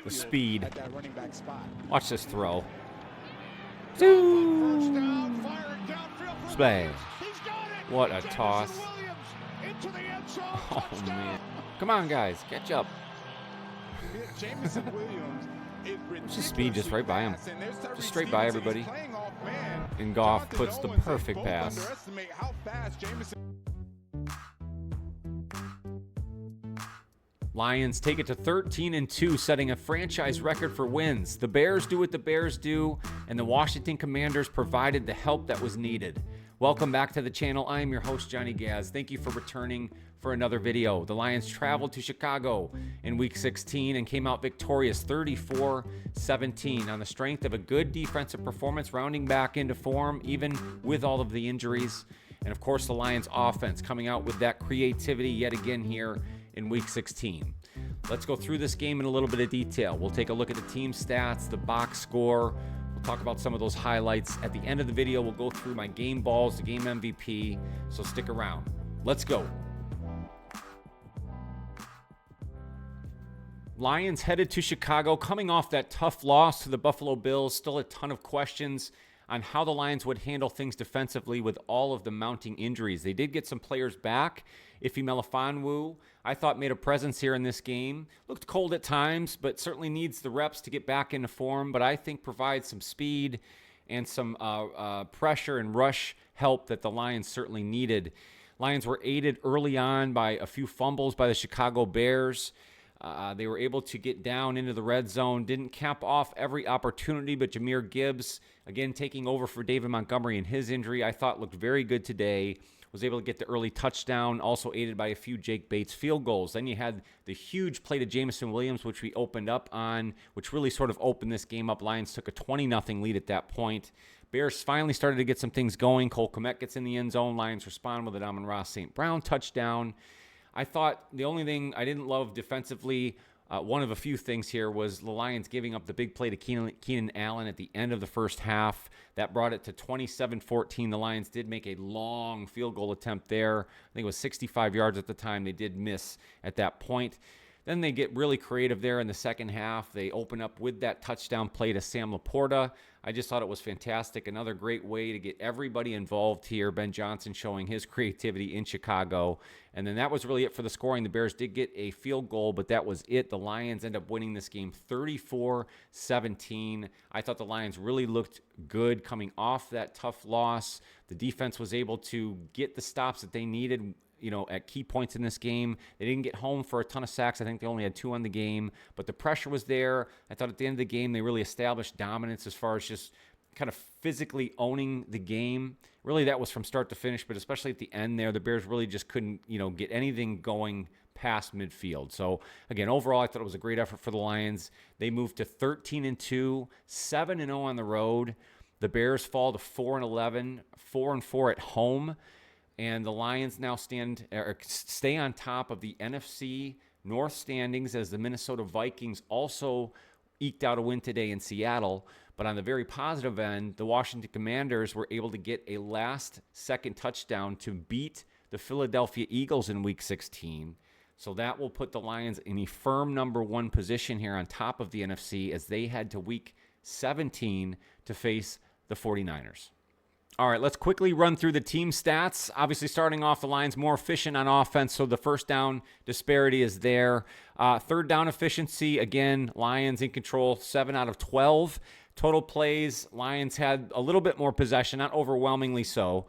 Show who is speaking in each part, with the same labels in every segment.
Speaker 1: the speed.
Speaker 2: at that running back spot.
Speaker 1: Watch this throw.
Speaker 2: First down, firing downfield for
Speaker 1: Splash.
Speaker 2: Williams. He's got it.
Speaker 1: What a
Speaker 2: Jamison
Speaker 1: toss.
Speaker 2: Williams into the end zone.
Speaker 1: Oh,
Speaker 2: Touchdown.
Speaker 1: man. Come on, guys. Catch up.
Speaker 2: Jamison Williams is
Speaker 1: Just speed just right by him.
Speaker 2: fast, and there's certain
Speaker 1: Just straight by
Speaker 2: receivers
Speaker 1: everybody.
Speaker 2: he's playing off man.
Speaker 1: And Goff
Speaker 2: Jonathan
Speaker 1: puts the
Speaker 2: Owens, they
Speaker 1: perfect
Speaker 2: both
Speaker 1: pass.
Speaker 2: underestimate how fast Jamison.
Speaker 1: Lions take it to 13-2, setting a franchise record for wins. The Bears do what the Bears do, and the Washington Commanders provided the help that was needed. Welcome back to the channel. I am your host, Johnny Gaz. Thank you for returning for another video. The Lions traveled to Chicago in Week 16 and came out victorious 34-17 on the strength of a good defensive performance, rounding back into form even with all of the injuries. And of course, the Lions offense coming out with that creativity yet again here in Week 16. Let's go through this game in a little bit of detail. We'll take a look at the team stats, the box score. We'll talk about some of those highlights. At the end of the video, we'll go through my game balls, the game MVP, so stick around. Let's go. Lions headed to Chicago, coming off that tough loss to the Buffalo Bills. Still a ton of questions on how the Lions would handle things defensively with all of the mounting injuries. They did get some players back. Ife Melifonwu, I thought, made a presence here in this game. Looked cold at times, but certainly needs the reps to get back into form, but I think provides some speed and some pressure and rush help that the Lions certainly needed. Lions were aided early on by a few fumbles by the Chicago Bears. They were able to get down into the red zone, didn't cap off every opportunity, but Jahmyr Gibbs, again, taking over for David Montgomery in his injury, I thought looked very good today. Was able to get the early touchdown, also aided by a few Jake Bates field goals. Then you had the huge play to Jamison Williams, which we opened up on, which really sort of opened this game up. Lions took a 20-0 lead at that point. Bears finally started to get some things going. Cole Kmet gets in the end zone. Lions respond with an Amon-Ra St. Brown touchdown. I thought the only thing I didn't love defensively, one of a few things here, was the Lions giving up the big play to Keenan Allen at the end of the first half. That brought it to 27-14. The Lions did make a long field goal attempt there. I think it was 65 yards at the time. They did miss at that point. Then they get really creative there in the second half. They open up with that touchdown play to Sam Laporta. I just thought it was fantastic. Another great way to get everybody involved here. Ben Johnson showing his creativity in Chicago. And then that was really it for the scoring. The Bears did get a field goal, but that was it. The Lions end up winning this game 34-17. I thought the Lions really looked good coming off that tough loss. The defense was able to get the stops that they needed, at key points in this game. They didn't get home for a ton of sacks. I think they only had 2 on the game, but the pressure was there. I thought at the end of the game, they really established dominance as far as just kind of physically owning the game. Really, that was from start to finish, but especially at the end there, the Bears really just couldn't, get anything going past midfield. So again, overall, I thought it was a great effort for the Lions. They moved to 13-2, 7-0 on the road. The Bears fall to 4-11, 4-4 at home. And the Lions now stay on top of the NFC North standings as the Minnesota Vikings also eked out a win today in Seattle. But on the very positive end, the Washington Commanders were able to get a last-second touchdown to beat the Philadelphia Eagles in Week 16. So that will put the Lions in a firm number 1 position here on top of the NFC as they head to Week 17 to face the 49ers. All right, let's quickly run through the team stats. Obviously, starting off, the Lions more efficient on offense, so the first down disparity is there. Third down efficiency, again, Lions in control, 7 out of 12. Total plays, Lions had a little bit more possession, not overwhelmingly so.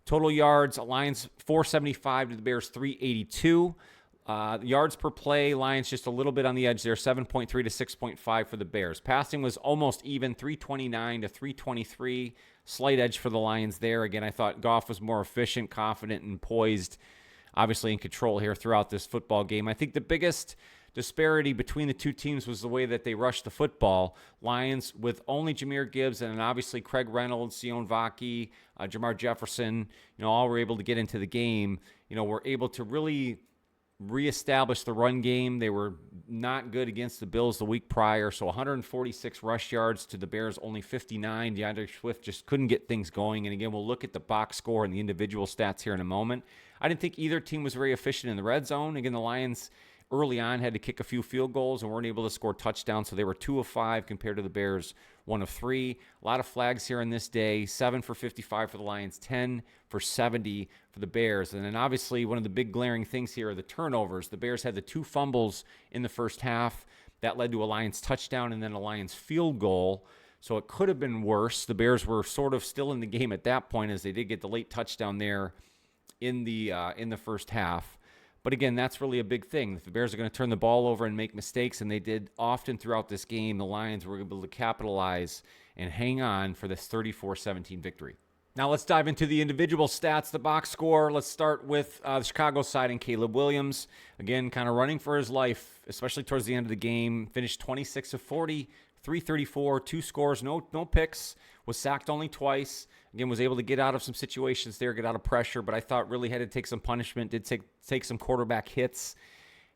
Speaker 1: Total yards, Lions 475 to the Bears 382. Yards per play, Lions just a little bit on the edge there, 7.3 to 6.5 for the Bears. Passing was almost even, 329 to 323. Slight edge for the Lions there. Again, I thought Goff was more efficient, confident, and poised, obviously in control here throughout this football game. I think the biggest disparity between the two teams was the way that they rushed the football. Lions with only Jahmyr Gibbs and obviously Craig Reynolds, Sion Vaki, Jamar Jefferson, all were able to get into the game. Were able to really reestablish the run game. They were not good against the Bills the week prior, so 146 rush yards to the Bears, only 59. DeAndre Swift just couldn't get things going. And again, we'll look at the box score and the individual stats here in a moment. I didn't think either team was very efficient in the red zone. Again, the Lions early on had to kick a few field goals and weren't able to score touchdowns, so they were 2 of 5 compared to the Bears 1 of 3. A lot of flags here on this day, 7 for 55 for the Lions, 10 for 70 for the Bears. And then obviously one of the big glaring things here are the turnovers. The Bears had the 2 fumbles in the first half. That led to a Lions touchdown and then a Lions field goal. So it could have been worse. The Bears were sort of still in the game at that point, as they did get the late touchdown there in the first half. But again, that's really a big thing. If the Bears are going to turn the ball over and make mistakes, and they did often throughout this game, the Lions were able to capitalize and hang on for this 34-17 victory. Now let's dive into the individual stats, the box score. Let's start with the Chicago side and Caleb Williams. Again, kind of running for his life, especially towards the end of the game. Finished 26 of 40, 334, 2 scores, no picks. Was sacked only twice. Again, was able to get out of some situations there, get out of pressure, but I thought really had to take some punishment, did take some quarterback hits.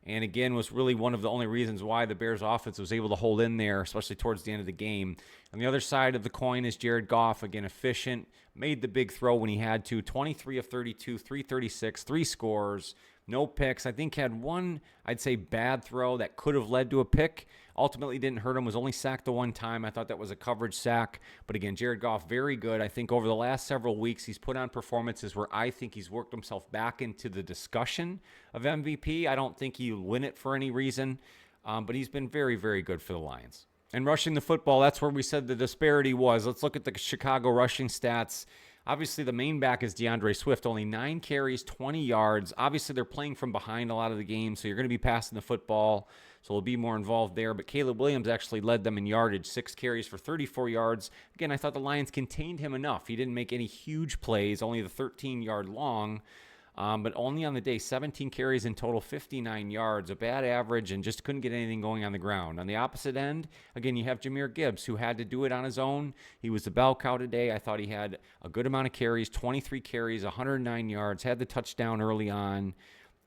Speaker 1: And again, was really one of the only reasons why the Bears offense was able to hold in there, especially towards the end of the game. On the other side of the coin is Jared Goff, again, efficient, made the big throw when he had to, 23 of 32, 336, 3 scores, no picks. I think had one, I'd say, bad throw that could have led to a pick. Ultimately didn't hurt him, was only sacked the one time. I thought that was a coverage sack. But again, Jared Goff, very good. I think over the last several weeks, he's put on performances where I think he's worked himself back into the discussion of MVP. I don't think he'll win it for any reason, but he's been very, very good for the Lions. And rushing the football, that's where we said the disparity was. Let's look at the Chicago rushing stats. Obviously, the main back is DeAndre Swift, only 9 carries, 20 yards. Obviously, they're playing from behind a lot of the game, so you're going to be passing the football, so they'll be more involved there. But Caleb Williams actually led them in yardage, 6 carries for 34 yards. Again, I thought the Lions contained him enough. He didn't make any huge plays, only the 13-yard long. But only on the day, 17 carries in total, 59 yards, a bad average, and just couldn't get anything going on the ground. On the opposite end, again, you have Jahmyr Gibbs, who had to do it on his own. He was the bell cow today. I thought he had a good amount of carries, 23 carries, 109 yards, had the touchdown early on.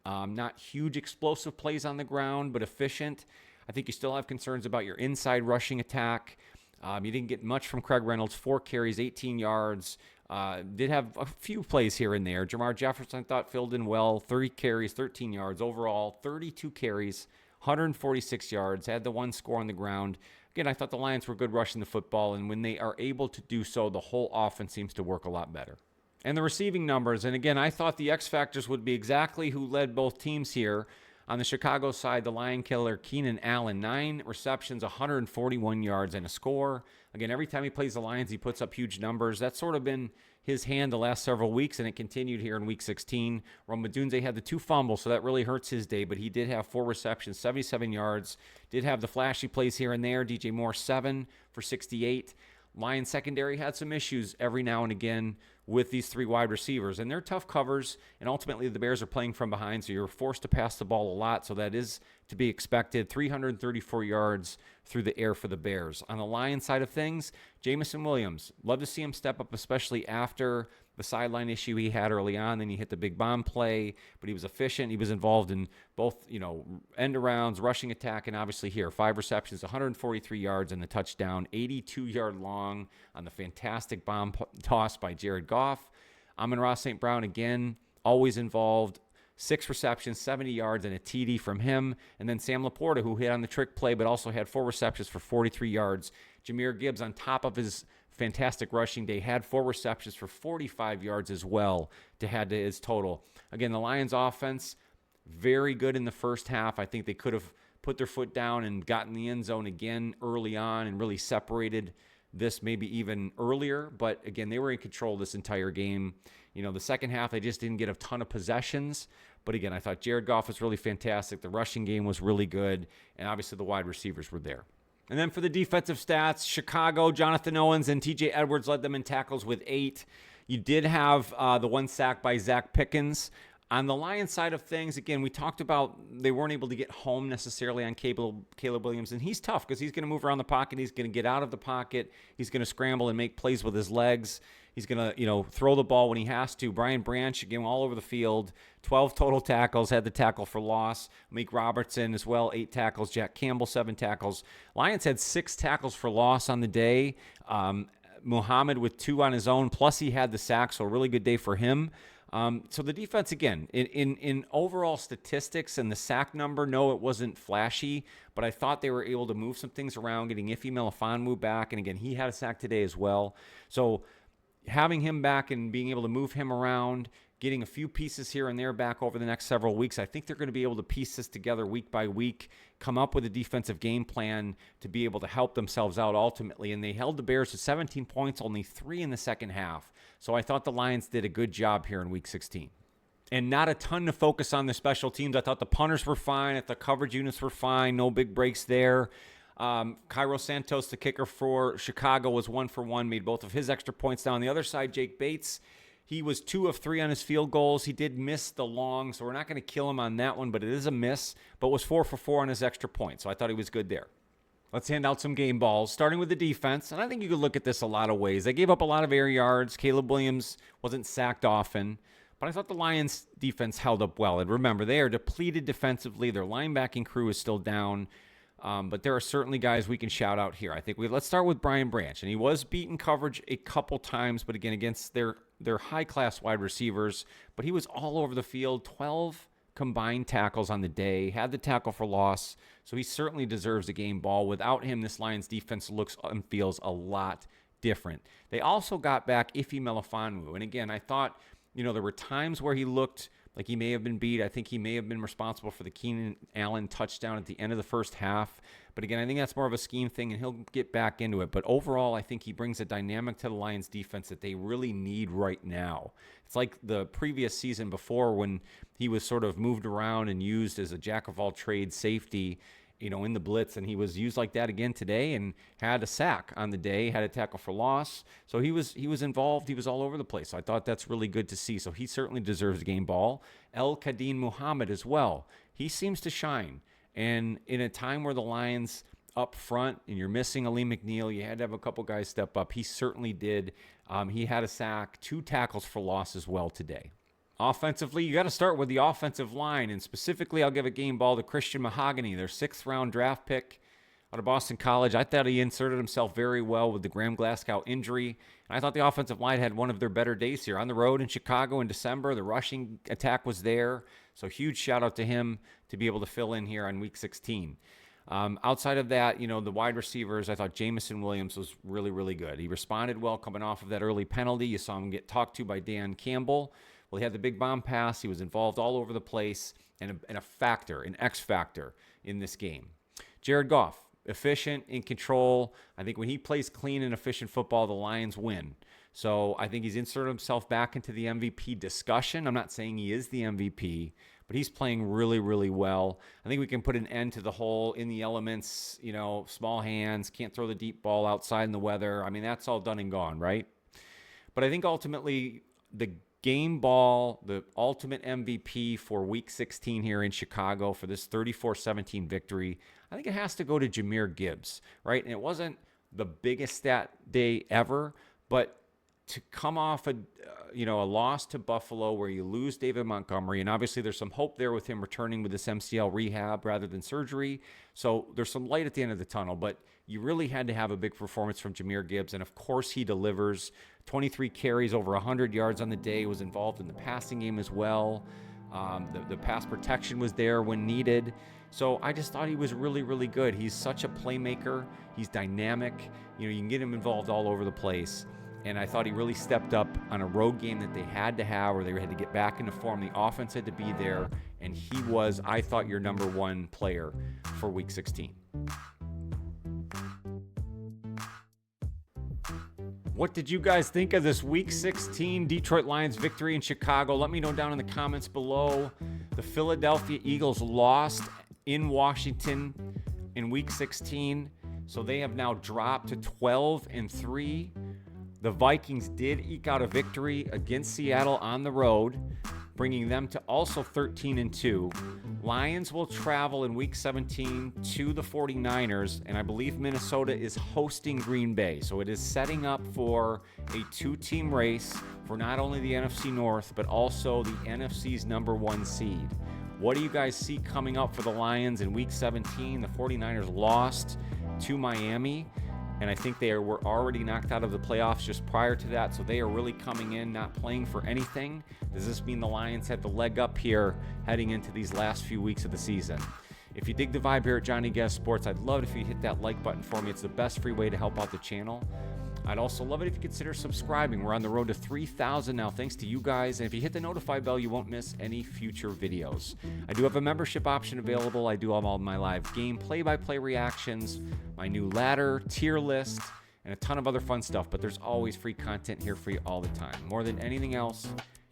Speaker 1: Not huge explosive plays on the ground, but efficient. I think you still have concerns about your inside rushing attack. You didn't get much from Craig Reynolds, 4 carries, 18 yards. Did have a few plays here and there. Jamar Jefferson, I thought, filled in well. 30 carries, 13 yards. Overall, 32 carries, 146 yards. Had the 1 score on the ground. Again, I thought the Lions were good rushing the football, and when they are able to do so, the whole offense seems to work a lot better. And the receiving numbers, and again, I thought the X factors would be exactly who led both teams here. On the Chicago side, the Lion killer, Keenan Allen, 9 receptions, 141 yards, and a score. Again, every time he plays the Lions, he puts up huge numbers. That's sort of been his hand the last several weeks, and it continued here in Week 16. Rome Odunze had the 2 fumbles, so that really hurts his day, but he did have 4 receptions, 77 yards. Did have the flashy plays here and there. DJ Moore, 7 for 68. Lions secondary had some issues every now and again with these 3 wide receivers, and they're tough covers, and ultimately the Bears are playing from behind, so you're forced to pass the ball a lot, so that is to be expected. 334 yards through the air for the Bears. On the Lions side of things, Jameson Williams, love to see him step up, especially after the sideline issue he had early on. Then he hit the big bomb play, but he was efficient. He was involved in both, end arounds, rushing attack, and obviously here, 5 receptions, 143 yards, and the touchdown, 82-yard long on the fantastic bomb toss by Jared Goff. Amon-Ra St. Brown, again, always involved. 6 receptions, 70 yards, and a TD from him. And then Sam Laporta, who hit on the trick play, but also had 4 receptions for 43 yards. Jahmyr Gibbs, on top of his fantastic rushing day, had 4 receptions for 45 yards as well to add to his total. Again, the Lions offense, very good in the first half. I think they could have put their foot down and gotten the end zone again early on and really separated this maybe even earlier. But again, they were in control this entire game. The second half, they just didn't get a ton of possessions. But again, I thought Jared Goff was really fantastic. The rushing game was really good. And obviously the wide receivers were there. And then for the defensive stats, Chicago, Jonathan Owens and TJ Edwards led them in tackles with 8. You did have the 1 sack by Zach Pickens. On the Lions side of things, again, we talked about they weren't able to get home necessarily on Caleb Williams, and he's tough because he's going to move around the pocket. He's going to get out of the pocket. He's going to scramble and make plays with his legs. He's going to, throw the ball when he has to. Brian Branch, again, all over the field. 12 total tackles, had the tackle for loss. Mike Robertson as well, 8 tackles. Jack Campbell, 7 tackles. Lions had 6 tackles for loss on the day. Muhammad with 2 on his own, plus he had the sack, so a really good day for him. So the defense, again, in overall statistics and the sack number, no, it wasn't flashy, but I thought they were able to move some things around, getting Ife Melifonwu back. And again, he had a sack today as well. So having him back and being able to move him around, getting a few pieces here and there back over the next several weeks, I think they're going to be able to piece this together week by week, come up with a defensive game plan to be able to help themselves out ultimately. And they held the Bears to 17 points, only 3 in the second half. So I thought the Lions did a good job here in Week 16. And not a ton to focus on the special teams. I thought the punters were fine. I thought coverage units were fine. No big breaks there. Cairo Santos, the kicker for Chicago, was 1 for 1, made both of his extra points. Down the other side, Jake Bates, he was 2 of 3 on his field goals. He did miss the long, so we're not going to kill him on that one, but it is a miss, but was 4 for 4 on his extra point, so I thought he was good there. Let's hand out some game balls, starting with the defense, and I think you could look at this a lot of ways. They gave up a lot of air yards. Caleb Williams wasn't sacked often, but I thought the Lions' defense held up well. And remember, they are depleted defensively. Their linebacking crew is still down. But there are certainly guys we can shout out here. I think let's start with Brian Branch, and he was beaten coverage a couple times, but again, against their high-class wide receivers, but he was all over the field, 12 combined tackles on the day, had the tackle for loss, so he certainly deserves a game ball. Without him, this Lions defense looks and feels a lot different. They also got back Ife Melifonwu, and again, I thought, there were times where he looked like he may have been beat. I think he may have been responsible for the Keenan Allen touchdown at the end of the first half. But again, I think that's more of a scheme thing, and he'll get back into it. But overall, I think he brings a dynamic to the Lions defense that they really need right now. It's like the previous season before when he was sort of moved around and used as a jack-of-all-trades safety, in the blitz, and he was used like that again today and had a sack on the day, had a tackle for loss. So he was involved. He was all over the place. So I thought that's really good to see. So he certainly deserves a game ball. El Kadeen Muhammad as well. He seems to shine. And in a time where the Lions up front and you're missing Ali McNeil, you had to have a couple guys step up. He certainly did. He had a sack, 2 tackles for loss as well today. Offensively, you got to start with the offensive line, and specifically I'll give a game ball to Christian Mahogany, their 6th-round draft pick out of Boston College. I thought he inserted himself very well with the Graham Glasgow injury, and I thought the offensive line had one of their better days here. On the road in Chicago in December, the rushing attack was there, so huge shout-out to him to be able to fill in here on Week 16. Outside of that, the wide receivers, I thought Jamison Williams was really, really good. He responded well coming off of that early penalty. You saw him get talked to by Dan Campbell. Well, he had the big bomb pass. He was involved all over the place and a factor, an X factor in this game. Jared Goff, efficient, in control. I think when he plays clean and efficient football, the Lions win. So I think he's inserted himself back into the MVP discussion. I'm not saying he is the MVP, but he's playing really, really well. I think we can put an end to the whole in the elements, small hands, can't throw the deep ball outside in the weather. I mean, that's all done and gone, right? But I think ultimately the game ball, the ultimate MVP for Week 16 here in Chicago for this 34-17 victory, I think it has to go to Jahmyr Gibbs, right? And it wasn't the biggest stat day ever, but to come off a loss to Buffalo where you lose David Montgomery, and obviously there's some hope there with him returning with this MCL rehab rather than surgery. So there's some light at the end of the tunnel, but you really had to have a big performance from Jahmyr Gibbs, and of course he delivers. 23 carries, over 100 yards on the day, was involved in the passing game as well. The pass protection was there when needed. So I just thought he was really, really good. He's such a playmaker. He's dynamic. You can get him involved all over the place. And I thought he really stepped up on a road game that they had to have, where they had to get back into form. The offense had to be there, and he was, I thought, your number 1 player for Week 16. What did you guys think of this Week 16 Detroit Lions victory in Chicago? Let me know down in the comments below. The Philadelphia Eagles lost in Washington in Week 16, so they have now dropped to 12-3. The Vikings did eke out a victory against Seattle on the road, bringing them to also 13-2. Lions will travel in Week 17 to the 49ers, and I believe Minnesota is hosting Green Bay. So it is setting up for a 2-team race for not only the NFC North, but also the NFC's number 1 seed. What do you guys see coming up for the Lions in Week 17? The 49ers lost to Miami. And I think they were already knocked out of the playoffs just prior to that, so they are really coming in, not playing for anything. Does this mean the Lions have the leg up here heading into these last few weeks of the season? If you dig the vibe here at Johnny Guest Sports, I'd love it if you hit that like button for me. It's the best free way to help out the channel. I'd also love it if you consider subscribing. We're on the road to 3,000 now, thanks to you guys. And if you hit the notify bell, you won't miss any future videos. I do have a membership option available. I do have all my live game play-by-play reactions, my new ladder, tier list, and a ton of other fun stuff. But there's always free content here for you all the time. More than anything else,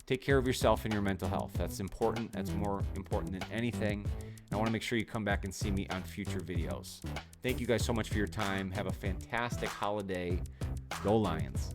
Speaker 1: take care of yourself and your mental health. That's important. That's more important than anything. I want to make sure you come back and see me on future videos. Thank you guys so much for your time. Have a fantastic holiday. Go Lions.